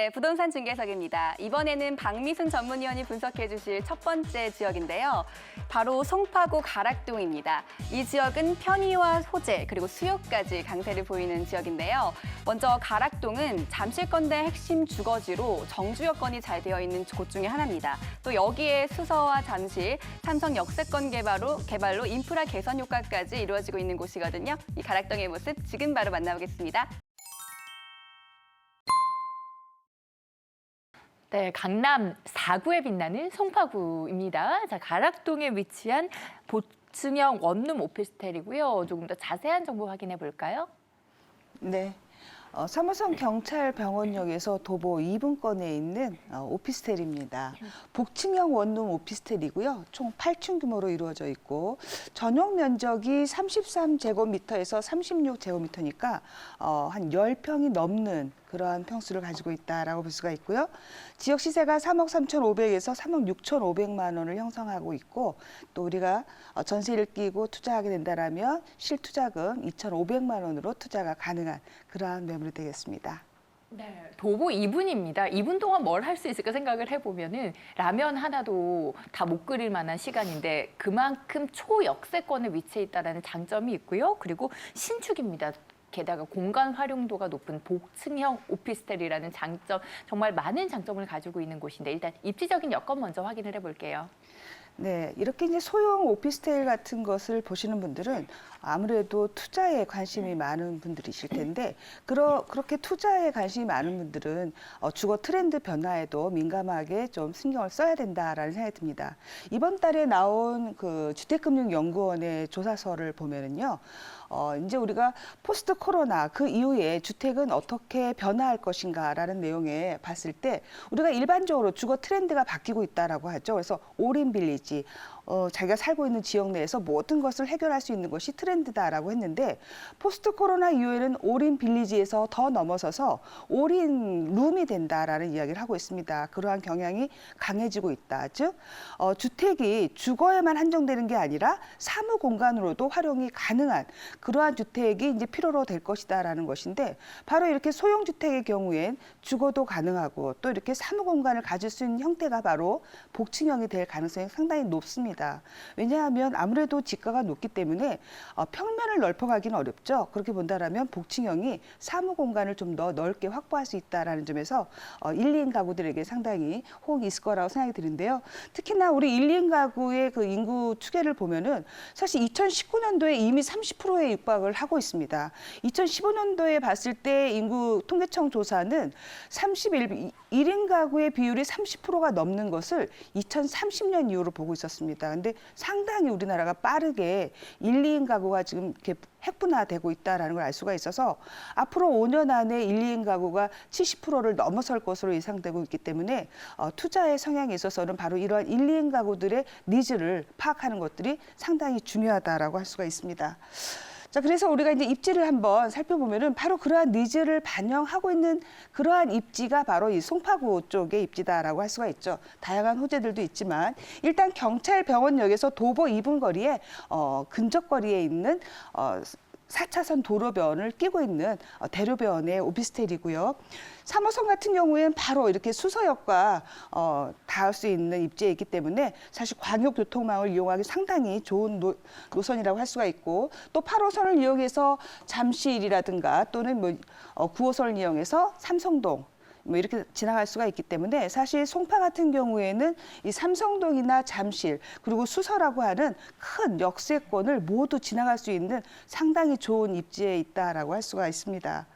네, 부동산 중개석입니다. 이번에는 박미순 전문위원이 분석해 주실 첫 번째 지역인데요. 바로 송파구 가락동입니다. 이 지역은 편의와 소재 그리고 수요까지 강세를 보이는 지역인데요. 먼저 가락동은 잠실건대 핵심 주거지로 정주 여건이 잘 되어 있는 곳 중에 하나입니다. 또 여기에 수서와 잠실, 삼성 역세권 개발로 인프라 개선 효과까지 이루어지고 있는 곳이거든요. 이 가락동의 모습 지금 바로 만나보겠습니다. 네, 강남 4구에 빛나는 송파구입니다. 자, 가락동에 위치한 보층형 원룸 오피스텔이고요. 조금 더 자세한 정보 확인해 볼까요? 네. 3호선 경찰병원역에서 도보 2분권에 있는 오피스텔입니다. 복층형 원룸 오피스텔이고요. 총 8층 규모로 이루어져 있고 전용 면적이 33제곱미터에서 36제곱미터니까 한 10평이 넘는 그러한 평수를 가지고 있다라고 볼 수가 있고요. 지역 시세가 3억 3,500에서 3억 6,500만 원을 형성하고 있고 또 우리가 전세를 끼고 투자하게 된다라면 실투자금 2,500만 원으로 투자가 가능한 그러한 매물이 되겠습니다. 네, 도보 2분입니다. 2분 동안 뭘 할 수 있을까 생각을 해보면은 라면 하나도 다 못 끓일 만한 시간인데 그만큼 초역세권에 위치해 있다는 장점이 있고요. 그리고 신축입니다. 게다가 공간 활용도가 높은 복층형 오피스텔이라는 장점, 정말 많은 장점을 가지고 있는 곳인데 일단 입지적인 여건 먼저 확인을 해볼게요. 네, 이렇게 이제 소형 오피스텔 같은 것을 보시는 분들은 아무래도 투자에 관심이 많은 분들이실 텐데 그렇게 투자에 관심이 많은 분들은 주거 트렌드 변화에도 민감하게 좀 신경을 써야 된다라는 생각이 듭니다. 이번 달에 나온 그 주택금융연구원의 조사서를 보면은요. 이제 우리가 포스트 코로나 그 이후에 주택은 어떻게 변화할 것인가라는 내용에 봤을 때 우리가 일반적으로 주거 트렌드가 바뀌고 있다라고 하죠. 그래서 올인 빌리지, 자기가 살고 있는 지역 내에서 모든 것을 해결할 수 있는 것이 트렌드다라고 했는데 포스트 코로나 이후에는 올인 빌리지에서 더 넘어서서 올인 룸이 된다라는 이야기를 하고 있습니다. 그러한 경향이 강해지고 있다. 즉 주택이 주거에만 한정되는 게 아니라 사무 공간으로도 활용이 가능한 그러한 주택이 이제 필요로 될 것이다라는 것인데 바로 이렇게 소형 주택의 경우엔 주거도 가능하고 또 이렇게 사무 공간을 가질 수 있는 형태가 바로 복층형이 될 가능성이 상당히 높습니다. 왜냐하면 아무래도 지가가 높기 때문에 평면을 넓혀가기는 어렵죠. 그렇게 본다라면 복층형이 사무 공간을 좀 더 넓게 확보할 수 있다라는 점에서 1, 2인 가구들에게 상당히 호응이 있을 거라고 생각이 드는데요. 특히나 우리 1, 2인 가구의 그 인구 추계를 보면은 사실 2019년도에 이미 30%에 육박을 하고 있습니다. 2015년도에 봤을 때 인구 통계청 조사는 1인 가구의 비율이 30%가 넘는 것을 2030년 이후로 보고 있었습니다. 근데 상당히 우리나라가 빠르게 1, 2인 가구가 지금 이렇게 핵분화되고 있다는 걸 알 수가 있어서 앞으로 5년 안에 1, 2인 가구가 70%를 넘어설 것으로 예상되고 있기 때문에 투자의 성향에 있어서는 바로 이러한 1, 2인 가구들의 니즈를 파악하는 것들이 상당히 중요하다라고 할 수가 있습니다. 자, 그래서 우리가 이제 입지를 한번 살펴보면은 바로 그러한 니즈를 반영하고 있는 그러한 입지가 바로 이 송파구 쪽의 입지다라고 할 수가 있죠. 다양한 호재들도 있지만 일단 경찰병원역에서 도보 2분 거리에 근접 거리에 있는 4차선 도로변을 끼고 있는 대로변의 오피스텔이고요. 3호선 같은 경우에는 바로 이렇게 수서역과 닿을 수 있는 입지에 있기 때문에 사실 광역교통망을 이용하기 상당히 좋은 노선이라고 할 수가 있고 또 8호선을 이용해서 잠실이라든가 또는 9호선을 이용해서 삼성동 이렇게 지나갈 수가 있기 때문에 사실 송파 같은 경우에는 이 삼성동이나 잠실 그리고 수서라고 하는 큰 역세권을 모두 지나갈 수 있는 상당히 좋은 입지에 있다라고 할 수가 있습니다.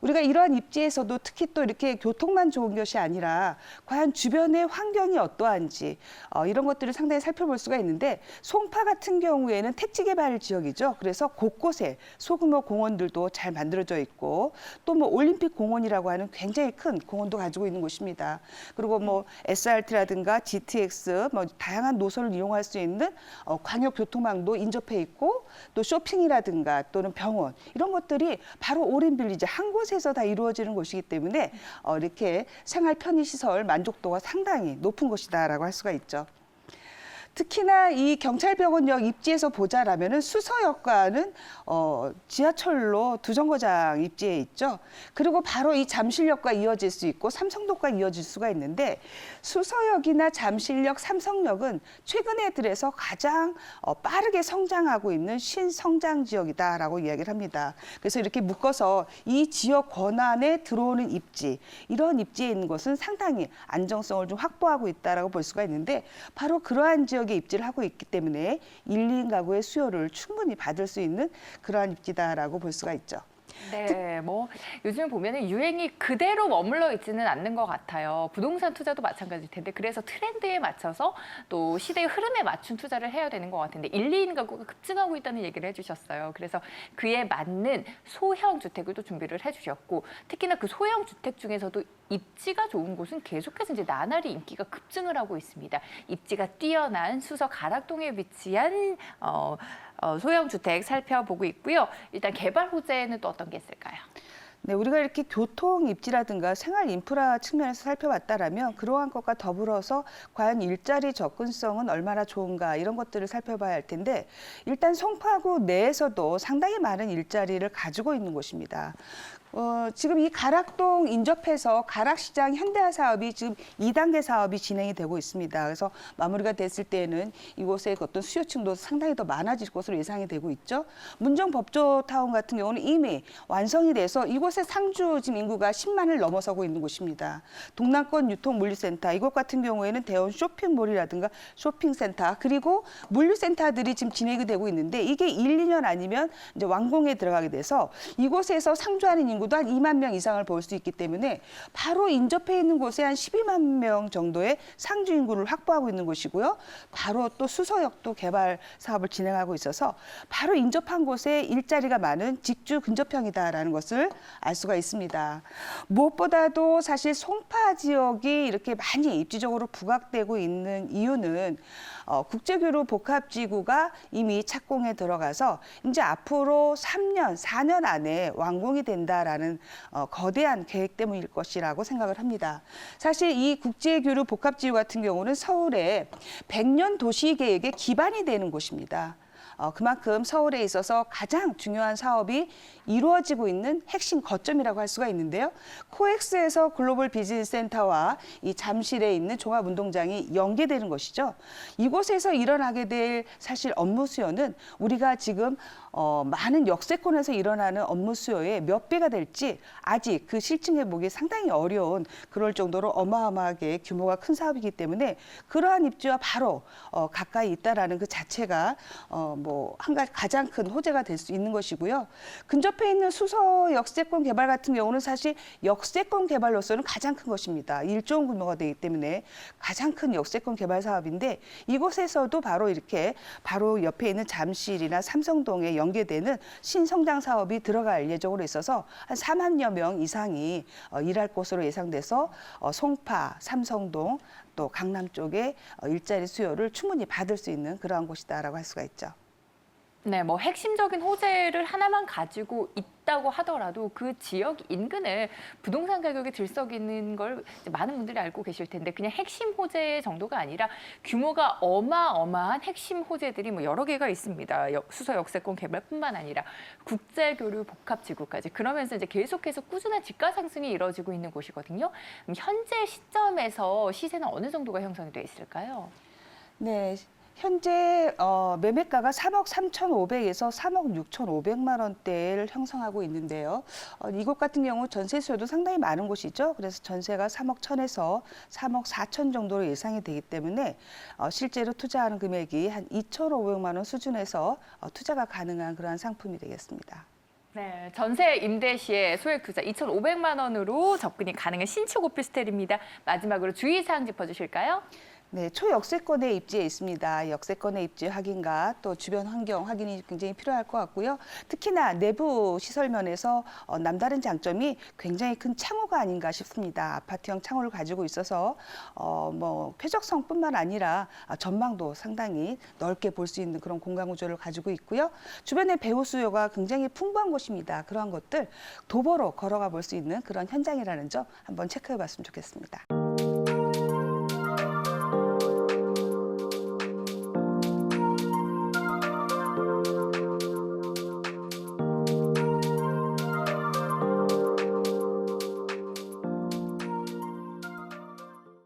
우리가 이러한 입지에서도 특히 또 이렇게 교통만 좋은 것이 아니라 과연 주변의 환경이 어떠한지 이런 것들을 상당히 살펴볼 수가 있는데 송파 같은 경우에는 택지 개발 지역이죠. 그래서 곳곳에 소규모 공원들도 잘 만들어져 있고 또 올림픽 공원이라고 하는 굉장히 큰 공원도 가지고 있는 곳입니다. 그리고 SRT라든가 GTX 다양한 노선을 이용할 수 있는 광역 교통망도 인접해 있고 또 쇼핑이라든가 또는 병원 이런 것들이 바로 올인 빌리지 한 곳에서 다 이루어지는 곳이기 때문에 이렇게 생활 편의시설 만족도가 상당히 높은 곳이다라고 할 수가 있죠. 특히나 이 경찰병원역 입지에서 보자라면은 수서역과는 지하철로 두 정거장 입지에 있죠. 그리고 바로 이 잠실역과 이어질 수 있고 삼성역과 이어질 수가 있는데 수서역이나 잠실역, 삼성역은 최근에 들어서 가장 빠르게 성장하고 있는 신성장 지역이다라고 이야기를 합니다. 그래서 이렇게 묶어서 이 지역 권안에 들어오는 입지, 이런 입지에 있는 것은 상당히 안정성을 좀 확보하고 있다라고 볼 수가 있는데 바로 그러한 지역에 입지를 하고 있기 때문에 1, 2인 가구의 수요를 충분히 받을 수 있는 그러한 입지다라고 볼 수가 있죠. 네, 뭐 요즘 보면은 유행이 그대로 머물러 있지는 않는 것 같아요. 부동산 투자도 마찬가지일 텐데 그래서 트렌드에 맞춰서 또 시대의 흐름에 맞춘 투자를 해야 되는 것 같은데 1, 2인 가구가 급증하고 있다는 얘기를 해주셨어요. 그래서 그에 맞는 소형 주택을 또 준비를 해주셨고 특히나 그 소형 주택 중에서도 입지가 좋은 곳은 계속해서 이제 나날이 인기가 급증을 하고 있습니다. 입지가 뛰어난 수서 가락동에 위치한 소형 주택 살펴보고 있고요. 일단 개발 호재는 또 어떤 게 있을까요? 네, 우리가 이렇게 교통 입지라든가 생활 인프라 측면에서 살펴봤다라면 그러한 것과 더불어서 과연 일자리 접근성은 얼마나 좋은가 이런 것들을 살펴봐야 할 텐데 일단 송파구 내에서도 상당히 많은 일자리를 가지고 있는 곳입니다. 지금 이 가락동 인접해서 가락시장 현대화 사업이 지금 2단계 사업이 진행이 되고 있습니다. 그래서 마무리가 됐을 때에는 이곳의 어떤 수요층도 상당히 더 많아질 것으로 예상이 되고 있죠. 문정법조타운 같은 경우는 이미 완성이 돼서 이곳의 상주 지금 인구가 10만을 넘어서고 있는 곳입니다. 동남권 유통물류센터 이곳 같은 경우에는 대원 쇼핑몰이라든가 쇼핑센터 그리고 물류센터들이 지금 진행이 되고 있는데 이게 1, 2년 아니면 이제 완공에 들어가게 돼서 이곳에서 상주하는 인구도 한 2만 명 이상을 볼 수 있기 때문에 바로 인접해 있는 곳에 한 12만 명 정도의 상주 인구를 확보하고 있는 곳이고요. 바로 또 수서역도 개발 사업을 진행하고 있어서 바로 인접한 곳에 일자리가 많은 직주 근접형이다라는 것을 알 수가 있습니다. 무엇보다도 사실 송파 지역이 이렇게 많이 입지적으로 부각되고 있는 이유는 국제교류 복합지구가 이미 착공에 들어가서 이제 앞으로 3년, 4년 안에 완공이 된다라는 거대한 계획 때문일 것이라고 생각을 합니다. 사실 이 국제교류 복합지구 같은 경우는 서울의 100년 도시계획의 기반이 되는 곳입니다. 그만큼 서울에 있어서 가장 중요한 사업이 이루어지고 있는 핵심 거점이라고 할 수가 있는데요. 코엑스에서 글로벌 비즈니스 센터와 이 잠실에 있는 종합운동장이 연계되는 것이죠. 이곳에서 일어나게 될 사실 업무 수요는 우리가 지금 많은 역세권에서 일어나는 업무 수요의 몇 배가 될지 아직 그 실증해 보기 상당히 어려운 그럴 정도로 어마어마하게 규모가 큰 사업이기 때문에 그러한 입지와 바로 가까이 있다라는 그 자체가 한 가지 가장 큰 호재가 될 수 있는 것이고요. 근접해 있는 수서 역세권 개발 같은 경우는 사실 역세권 개발로서는 가장 큰 것입니다. 1조 원 규모가 되기 때문에 가장 큰 역세권 개발 사업인데 이곳에서도 바로 이렇게 바로 옆에 있는 잠실이나 삼성동에 연계되는 신성장 사업이 들어갈 예정으로 있어서 한 4만여 명 이상이 일할 것으로 예상돼서 송파, 삼성동 또 강남 쪽에 일자리 수요를 충분히 받을 수 있는 그러한 곳이다라고 할 수가 있죠. 네, 뭐 핵심적인 호재를 하나만 가지고 있다고 하더라도 그 지역 인근에 부동산 가격이 들썩이는 걸 많은 분들이 알고 계실 텐데 그냥 핵심 호재 정도가 아니라 규모가 어마어마한 핵심 호재들이 뭐 여러 개가 있습니다. 수서 역세권 개발뿐만 아니라 국제교류 복합지구까지 그러면서 이제 계속해서 꾸준한 집가 상승이 이루어지고 있는 곳이거든요. 그럼 현재 시점에서 시세는 어느 정도가 형성이 돼 있을까요? 네. 현재 매매가가 3억 3,500에서 3억 6,500만 원대를 형성하고 있는데요. 이곳 같은 경우 전세 수요도 상당히 많은 곳이죠. 그래서 전세가 3억 1,000에서 3억 4천 정도로 예상이 되기 때문에 실제로 투자하는 금액이 한 2,500만 원 수준에서 투자가 가능한 그러한 상품이 되겠습니다. 네, 전세 임대 시에 소액 투자 2,500만 원으로 접근이 가능한 신축 오피스텔입니다. 마지막으로 주의사항 짚어주실까요? 네, 초역세권에 입지해 있습니다. 역세권의 입지 확인과 또 주변 환경 확인이 굉장히 필요할 것 같고요. 특히나 내부 시설 면에서 남다른 장점이 굉장히 큰 창호가 아닌가 싶습니다. 아파트형 창호를 가지고 있어서 쾌적성뿐만 아니라 전망도 상당히 넓게 볼 수 있는 그런 공간 구조를 가지고 있고요. 주변에 배우 수요가 굉장히 풍부한 곳입니다. 그러한 것들 도보로 걸어가 볼 수 있는 그런 현장이라는 점 한번 체크해 봤으면 좋겠습니다.